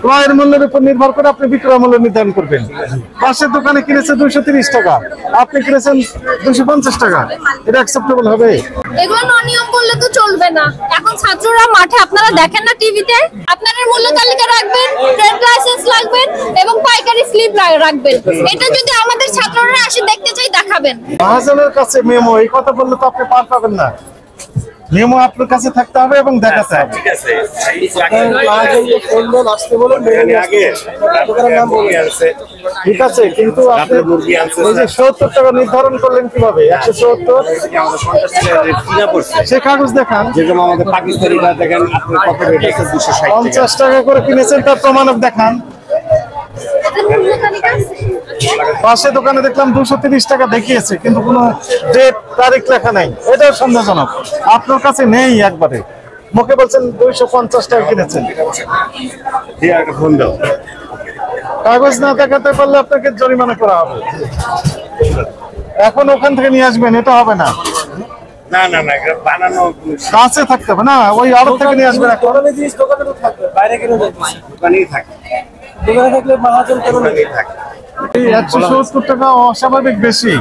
ক্রয়ের মূল্যের উপর নির্ভর করে আপনি বিক্রয় মূল্য নির্ধারণ করবেন। পাশের দোকানে কিনেছে 230 টাকা, আপনি কিনেছেন 250 টাকা, এটা অ্যাকসেপ্টেবল হবে? এগুলো অনিয়ম করলে তো চলবে না। এখন ছাত্ররা মাঠে আপনারা দেখেন না টিভিতে, আপনাদের মূল্য তালিকা রাখবেন, ট্রেড লাইসেন্স রাখবেন এবং পাইকারি স্লিপ রাখবেন। এটা যদি আমাদের ছাত্ররা আসে দেখতে চাই দেখাবেন। মহাজনের কাছে মেমো এই কথা বললে তো আপনি পার পাবেন না। মেমো আপনার কাছে থাকতে হবে এবং দেখাতে হবে। ঠিক আছে, ঠিক আছে, কিন্তু আপনি এই যে 70 টাকা নির্ধারণ করলেন কিভাবে? 170 সে কাগজ দেখান। যেরকম আমাদের পাকিস্তানিরা দেখেন আপনার কত রেট আছে 260 টাকা, 50 টাকা করে কিনেছেন, তার প্রমাণক দেখান। পাশে দোকানে দেখলাম 230 টাকা দেখিয়েছে, কিন্তু কোনো ডেট তারিখ লেখা নাই, এটাও সন্দেহজনক। আপনার কাছে নেই, একবারে মুখে বলছেন 250 টাকা কিনেছেন। ফোন দাও, কাগজ না দেখাতে পারলে আপনাকে জরিমানা করা হবে। এখন ওখান থেকে নিয়ে আসবেন, এটা হবে না। না না না, এটা বানানো কাছে থাকতে হবে না, ওই আড়ত থেকে নিয়ে আসবেন। বাইরে কেন যাচ্ছে? দোকানেই থাকে, দোকানে থাকলে মহাজন দোকানেই থাকে। 170 টাকা অস্বাভাবিক বেশি।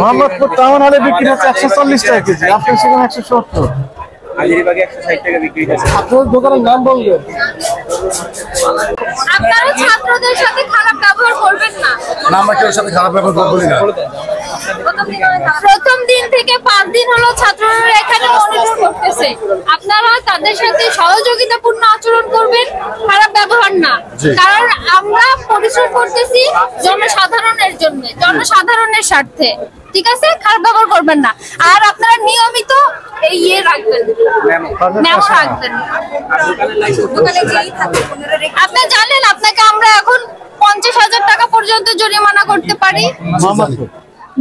মোহাম্মদপুর টাউন হলে বিক্রি হচ্ছে 140 টাকা কেজি, আপনি সেখানে 170। হাজিরবাগে 160 টাকা বিক্রি হচ্ছে। আপনার দোকানের নাম বলবেন। আপনারা ছাত্রদের সাথে খারাপ ব্যবহার করবেন না। না, আমরা কেউ সাথে খারাপ ব্যবহার করবো না। প্রথম দিন থেকে 5 দিন হলো ছাত্ররা এখানে মনিটর করতেছে। আপনারা তাদের সাথে সহযোগিতাপূর্ণ আচরণ করবেন, খারাপ ব্যবহার না। কারণ আমরা পরিশ্রম করতেছি জনসাধারণের জন্য, জনসাধারণের স্বার্থে। ঠিক আছে, খারাপ ব্যবহার করবেন না। আর আপনারা নিয়মিত এই রাখবেন, মেমো রাখবেন। আপনি জানেন আপনাকে আমরা এখন 50,000 টাকা পর্যন্ত জরিমানা করতে পারি।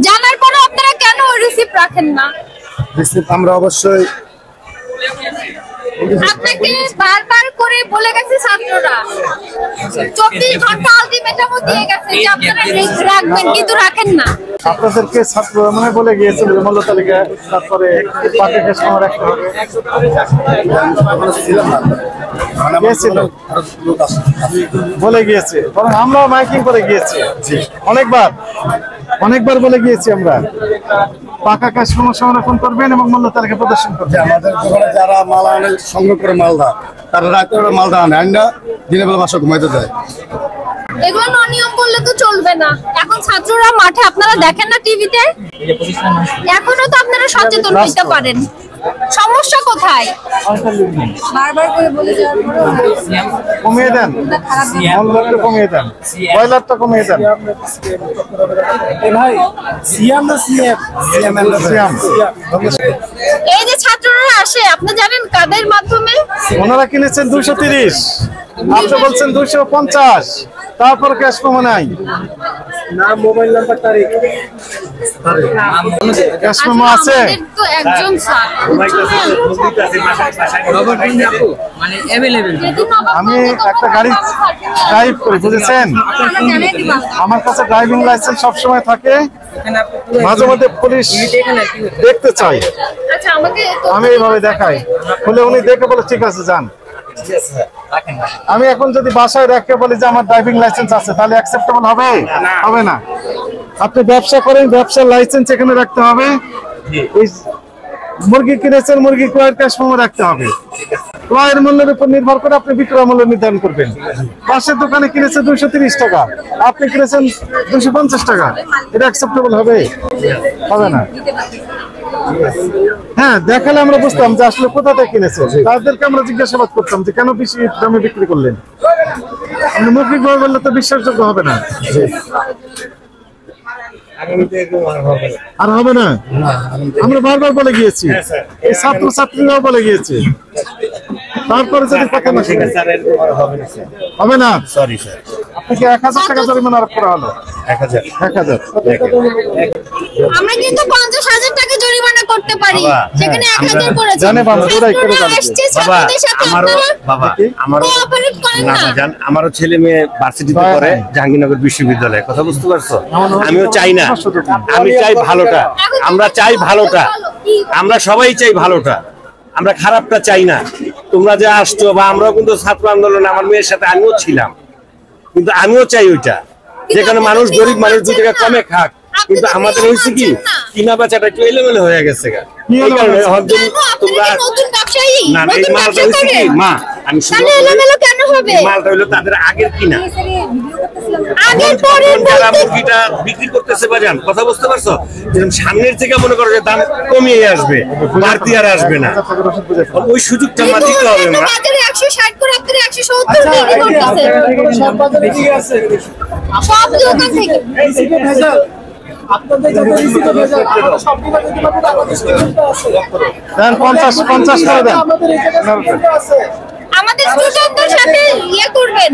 জানার পরে আপনারা কেন রিসিপ্ট রাখেন না? রিসিপ্ট আমরা অবশ্যই আপনাকে বারবার করে বলে গেছে ছাত্ররা, 24 ঘন্টা আলটিমেটামও দিয়ে গেছে যে আপনারা রাখবেন, কিন্তু রাখেন না। আপনাদেরকে ছাত্র মানে বলে গিয়েছিল মূল্য তালিকা, তারপরে পাকে ক্যাশ মেমো রাখতে হবে। বলে গিয়েছে, বরং আমরা মাইকিং করে গিয়েছি অনেকবার বলে গিয়েছি আমরা। পাকা ক্যাশ মেমো সংরক্ষণ করবেন এবং মূল্য তালিকা প্রদর্শন করবেন। আমাদের দোকানে যারা মাল আনে, সংগ্রহ করে মালদা, তারা রাতে মালদা আনে, আইনা দিনের বেলা বাসা ঘুমাইতে যায়। এগুলো অনিয়ম করলে তো চলবে না। এখন ছাত্ররা মাঠে আপনারা দেখেন না টিভিতে, এখনো তো আপনারা সচেতন হইতে পারেন। সমস্যা কোথায়? বারবার করে বলে যাওয়ার পরেও কমিয়ে দেন, মূল্যটা কমিয়ে দেন, বয়লারটা কমিয়ে দেন। ভাই সিয়াম না সিএম? সিয়াম। এই যে ছাত্ররা আসে, আপনি জানেন কাদের মাধ্যমে? ওনারা কিনেছেন 230, আপনি বলছেন 250, তারপর ক্যাশ মেমো নাই। নাম, মোবাইল নাম্বার, তারিখ। ক্যাশ মেমো আছে? আমাদের তো একজন স্যার, মানে अवेलेबल। আমি একটা গাড়ি ড্রাইভ করি, বুঝেছেন? আমার কাছে ড্রাইভিং লাইসেন্স সবসময় থাকে, মাঝে মধ্যে পুলিশ দেখতে চাই, আচ্ছা আমাকে আমি এইভাবে দেখাই, বলে উনি দেখে বলে ঠিক আছে যান। আমি এখন যদি বাসায় রেখে বলি যে আমার ড্রাইভিং লাইসেন্স আছে, তাহলে অ্যাকসেপ্টেবল হবে? হবে না। আপনি ব্যবসা করেন, ব্যবসার লাইসেন্স এখানে রাখতে হবে। মুরগি কিনেছেন, মুরগি ক্রয়ের ক্যাশ মেমো রাখতে হবে। ক্রয়ের মূল্যের উপর নির্ভর করে আপনি বিক্রয় মূল্য নির্ধারণ করবেন। পাশের দোকানে কিনেছে 230 টাকা, আপনি কিনেছেন 250 টাকা, এটা অ্যাকসেপ্টেবল হবে? হবে না। হ্যাঁ, দেখালে আমরা বুঝতাম যে আসলে কোথা থেকে কিনেছে। তাদেরকে আমরা জিজ্ঞাসাবাদ করতাম যে কেন বেশি দামে বিক্রি করলেন। আপনি মৌখিকভাবে বললে তো বিশ্বাসযোগ্য হবে না। আর হবে না, আমরা বারবার বলে গিয়েছি, এই ছাত্র ছাত্রীরাও বলে গিয়েছে। তারপরে যদি কথা না শুনে হবে না, সরি স্যার, আপনাকে 1000 টাকা জরিমানা আরোপ করা হলো। 1000 আমরা কিন্তু 50,000 টাকা জরিমানা করতে পারি, সেখানে 1000 করেছে। জানে বাবা, ওরাই করে জানে। বাবা আমারও না জান, আমারও ছেলে মেয়ে ভার্সিটিতে পড়ে, জাহাঙ্গীরনগর বিশ্ববিদ্যালয়ে। কথা বুঝতে পারছো? আমিও চাই না, আমি চাই ভালোটা, আমরা চাই ভালোটা, আমরা সবাই চাই ভালোটা, আমরা খারাপটা চাই না। তোমরা যে আসছো বা আমরাও কিন্তু ছাত্র আন্দোলনে আমার মেয়ের সাথে আমিও ছিলাম, কিন্তু আমিও চাই ওইটা যেখানে মানুষ গরিব মানুষ 2 টাকা কমে খাক, কিন্তু আমাদের হয়েছে কি কিনা বেচাটা একটু এলোমেলো হয়ে গেছে। তোমরা না এই মালটা হয়েছে কি মা আমি মালটা হইলো তাদের আগের কিনা, যারা মুরগিটা বিক্রি করতেছে বাজান, কথা বুঝতে পারছো? যেরকম সামনের থেকে মনে করো যে দাম কমিয়ে আসবে, বাড়তি আর আসবে না, ওই সুযোগটা মা দিতে হবে। মা 160 করে আপনারা 170 বিক্রি করতেছে সব বাজারে ঠিক আছে, সব দোকান থেকে আপনাদের যত রিসিভ হয়েছে আমরা সব বিভাগে দিতে পারবো। দেন 50 করে দেন। আমাদের স্টুডেন্টদের সাথে ইয়ে করবেন,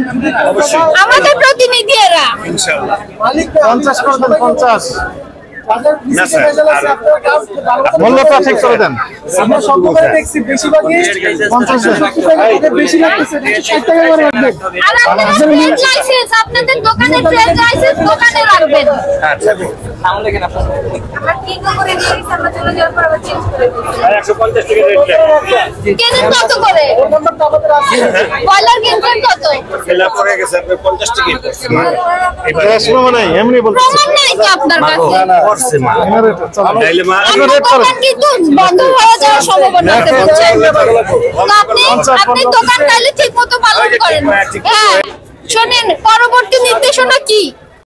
আমাদের প্রতিনিধি এরা ইনশাআল্লাহ 50 করে দেন। 50 না স্যার মূল্যটা ঠিক করে দেন। আমরা সব দোকানে দেখছি বেশিরভাগই 50 বেশি লাগতেছে 60 টাকা করে রাখবেন। আর আপনাদের ট্রেড লাইসেন্স, আপনাদের দোকানের ট্রেড লাইসেন্স দোকানে রাখবেন। আচ্ছা সামনে দেখেন আপনারা আমরা ঠিক করে দিয়ে দিছি, আমরা চলে যাওয়ার পর আবার চেঞ্জ করে দিই। 150 টাকা রেট কেনেন কত করে? বয়লার কিনছেন কত? খেলা পড়ে গেছে আপনি 50 টাকা এবার ক্যাশ মেমো নাই, এমনি বলতেছি। প্রমাণ নাই তো আপনার কাছে। করছে মা চলো তাইলে মা আপনার দোকান কিন্তু বন্ধ হয়ে যাওয়ার সম্ভাবনা আছে, বুঝছেন? তো আপনি দোকান তাহলে ঠিক মতো পালন করেন। হ্যাঁ শোনেন, পরবর্তী নির্দেশনা কি?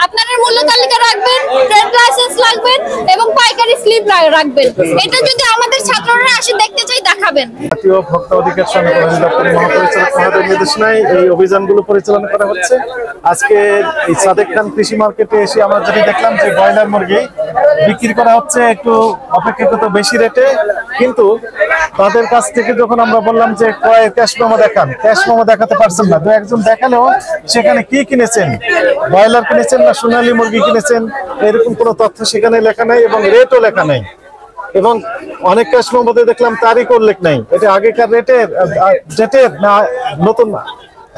আপনাদের মূল্য তালিকা রাখবেন, ট্রেড লাইসেন্স রাখবেন এবং পাইকারি স্লিপ রাখবেন। এটা যদি আমাদের ছাত্ররা আসে দেখতে চাই দেখাবেন। জাতীয় ভোক্তা অধিকার সংরক্ষণ দপ্তরের মহাপরিচালক মহোদয়ের নির্দেশনায় এই অভিযানগুলো পরিচালনা করা হচ্ছে। আজকে এই সাদেক খান কৃষি মার্কেটে এসে আমরা যেটি দেখলাম যে ব্রয়লার মুরগি বিক্রি করা হচ্ছে একটু অপেক্ষাকৃত বেশি রেটে, কিন্তু তাদের কাছ থেকে যখন আমরা বললাম যে ক্যাশ মেমো দেখান, ক্যাশ মেমো দেখাতে পারছেন না। 2-1 জন দেখালেও সেখানে কি কিনেছেন, ব্রয়লার কিনেছেন না সোনালী মুরগি কিনেছেন, এরকম কোনো তথ্য সেখানে লেখা নাই এবং রেটও লেখা নাই। এবং অনেক ক্যাশ মেমোতে দেখলাম তারিখ উল্লেখ নাই। এটা আগেকার ডেটের না নতুন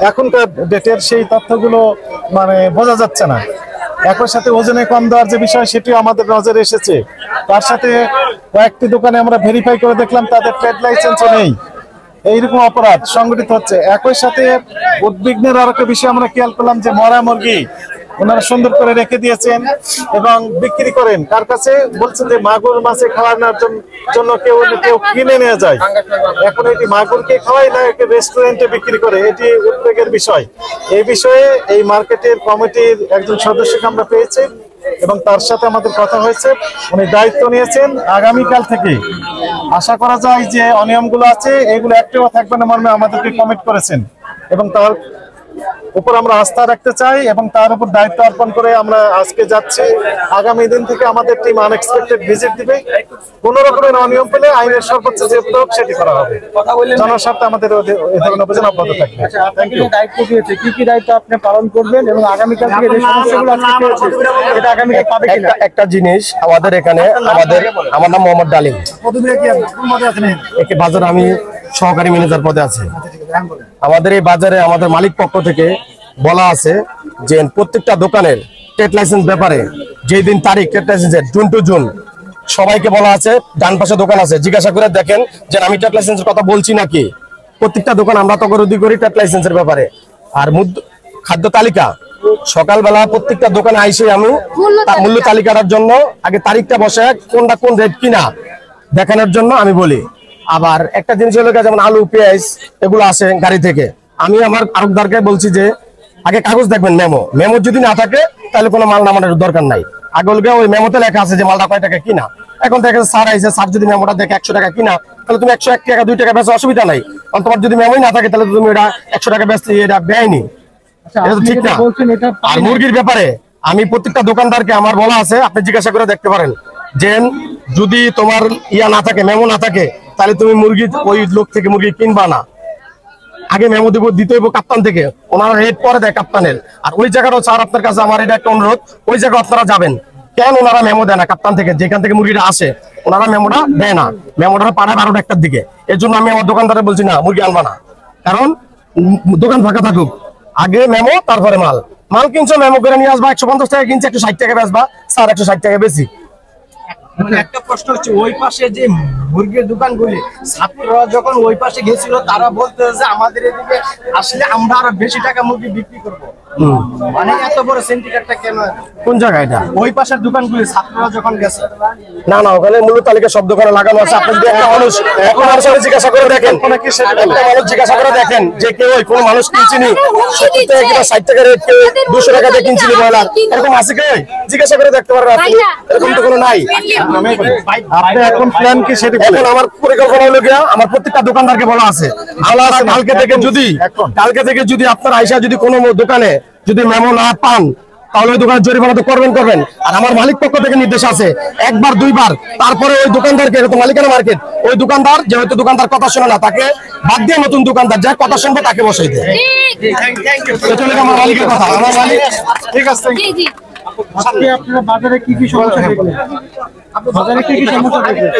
এখনকার ডেটের, সেই তথ্যগুলো মানে বোঝা যাচ্ছে না। একই সাথে ওজনে কম দেওয়ার যে বিষয় সেটিও আমাদের নজরে এসেছে। তার সাথে কয়েকটি দোকানে আমরা ভেরিফাই করে দেখলাম তাদের ট্রেড লাইসেন্সও নেই। এইরকম অপরাধ সংগঠিত হচ্ছে। একই সাথে উদ্বিগ্নের আর একটা বিষয় আমরা খেয়াল করলাম যে মরা মুরগি ওনারা সুন্দর করে রেখে দিয়েছেন এবং বিক্রি করেন। কার কাছে বলছেন যে মাগুর মাছে খাওয়ানোর জন্য কেউ কিনে নিয়ে যায়। এখন এটি মাগুরকে খাওয়াই না, একে রেস্টুরেন্টে বিক্রি করে, এটি উদ্বেগের বিষয়। এই বিষয়ে এই মার্কেটের কমিটির একজন সদস্যকে আমরা পেয়েছি এবং তার সাথে আমাদের কথা হয়েছে। উনি দায়িত্ব নিয়েছেন আগামীকাল থেকে আশা করা যায় যে অনিয়মগুলো আছে এগুলো একটাও থাকবে না মর্মে আমাদেরকে কমিট করেছেন এবং তার উপর আমরা আস্থা রাখতে চাই এবং তার উপর দায়িত্ব অর্পণ করে আমরা আজকে যাচ্ছি। আগামী দিন থেকে আমাদের টিম আনএক্সপেক্টেড ভিজিট দিবে। কোন রকমের অনিয়ম পেলে আইনের সর্বোচ্চ যে প্রয়োগ সেটি করা হবে। জনস্বার্থে আমাদের এই ধরনের অভিযান অব্যাহত থাকবে। Thank you. দায়িত্ব দিয়েছে, কি কি দায়িত্ব আপনি পালন করবেন এবং আগামীকাল থেকে যে সমস্যাগুলো আজকে পেয়েছে এটা আগামীকাল পাবে কিনা? একটা জিনিস আমাদের এখানে আমার নাম মোহাম্মদ ডালিম, একে বাজারে আমি সহকারী ম্যানেজার পদে আছি। আমাদের এই বাজারে আমাদের মালিক পক্ষ থেকে বলা আছে যে প্রত্যেকটা দোকানের ট্রেড লাইসেন্স ব্যাপারে যেই দিন তারিখ ট্রেড লাইসেন্সের জুন টু জুন সবাইকে বলা আছে। ডান পাশে দোকান আছে, জিজ্ঞাসা করে দেখেন যে আমি ট্রেড লাইসেন্সের কথা বলছি নাকি। প্রত্যেকটা দোকান আমরা তকরুদি করি ট্রেড লাইসেন্সের ব্যাপারে। আর খাদ্য তালিকা সকালবেলা প্রত্যেকটা দোকানে আইসে আমি মূল্য তালিকাটার জন্য আগে তারিখটা বসে কোনটা কোন রেট কিনা দেখানোর জন্য আমি বলি। আবার একটা জিনিস হলো যেমন আলু পেঁয়াজ এগুলো আসে গাড়ি থেকে, আমি আমার আরকদারকে বলছি যে আগে কাগজ দেখবেন, মেমো যদি না থাকে তাহলে কোনো মাল নামানোর দরকার নাই। আগে ওই মেমোতে লেখা আছে যে মালটা কয় টাকা কিনা। এখন দেখা যাচ্ছে স্যার আইসে, স্যার যদি মেমোটা দেখে 100 টাকা কিনা তাহলে তুমি 101 টাকা 2 টাকা বেচা অসুবিধা নাই। কারণ তোমার যদি মেমোই না থাকে তাহলে তুমি এটা 100 টাকা বেচতে এটা বেআইনি, এটা ঠিক না। আর মুরগির ব্যাপারে আমি প্রত্যেকটা দোকানদারকে আমার বলা আছে, আপনি জিজ্ঞাসা করে দেখতে পারেন যে যদি তোমার ইয়া না থাকে, মেমো না থাকে তাহলে তুমি মুরগি ওই লোক থেকে মুরগি কিনবা না। আগে মেমো দিতে হইব কাপ্তান থেকে, ওনারা রেট পরে দেয় কাপ্তানের। আর ওই জায়গাটাও স্যার আপনার কাছে আমার এটা একটা অনুরোধ, ওই জায়গায় আপনারা যাবেন। কেন ওনারা মেমো দেয় না কাপ্তান থেকে, যেখান থেকে মুরগিটা আসে ওনারা মেমোটা দেয় না। মেমোটা পাঠায় 12টা 1টার দিকে। এর জন্য আমি আমার দোকানদারে বলছি না মুরগি আনবা না, কারণ দোকান ফাঁকা থাকুক, আগে মেমো তারপরে মাল কিনছো মেমো করে নিয়ে আসবা। 150 টাকা কিনছে 160 টাকা বেচবা, স্যার 160 টাকা বেশি। একটা প্রশ্ন হচ্ছে ওই পাশে যে মুরগির দোকানগুলি ছাত্ররা যখন ওই পাশে গেছিল তারা বলতে যে আমাদের এদিকে আসলে আমরা আরো বেশি টাকা মুরগি বিক্রি করবো। মানে এত বড় সিন্ডিকেটটা কেন? কোন জায়গায় এটা? ওই পাশের দোকানগুলি ছাত্ররা যখন গেছে। না না, ওখানে মূল্য তালিকা সব দোকানে লাগানো আছে। আপনি যদি একটা মানুষ এখন মানুষের জিজ্ঞাসা করে দেখেন, একটা মানুষ জিজ্ঞাসা করে দেখেন যে কেউ কোন মানুষ কিনছিনি 70 টাকা কিংবা 60 টাকা রেট, কেউ 200 টাকা দিয়ে কিনছিনি ব্রয়লার, এরকম আছে কি? জিজ্ঞাসা করে দেখতে পারবেন আপনি, এরকম তো কোনো নাই। আপনি এখন প্ল্যান কি সেটা বলেন। এখন আমার পরিকল্পনা হলো গিয়া, আমার প্রত্যেকটা দোকানদারকে বলা আছে কালকে থেকে যদি আপনার আইসা যদি কোনো দোকানে যদি মেমো না পান তাহলে ওই দোকানের জরিমানা তো করবেন। আর আমার মালিক পক্ষ থেকে নির্দেশ আছে একবার দুইবার, তারপরে ওই দোকানদারকে, এটা তো মালিকানা মার্কেট, ওই দোকানদার যেহেতু দোকানদার কথা শোনে না তাকে বাদ দিয়ে নতুন দোকানদার যা কথা শুনবে তাকে বসাই দেয়। আমার মালিকের কথা, আমার মালিক ঠিক আছে। জি জি। আপনারা বাজারে কি কি সমস্যা দেখলেন? বাজারে কি কি সমস্যা দেখলেন?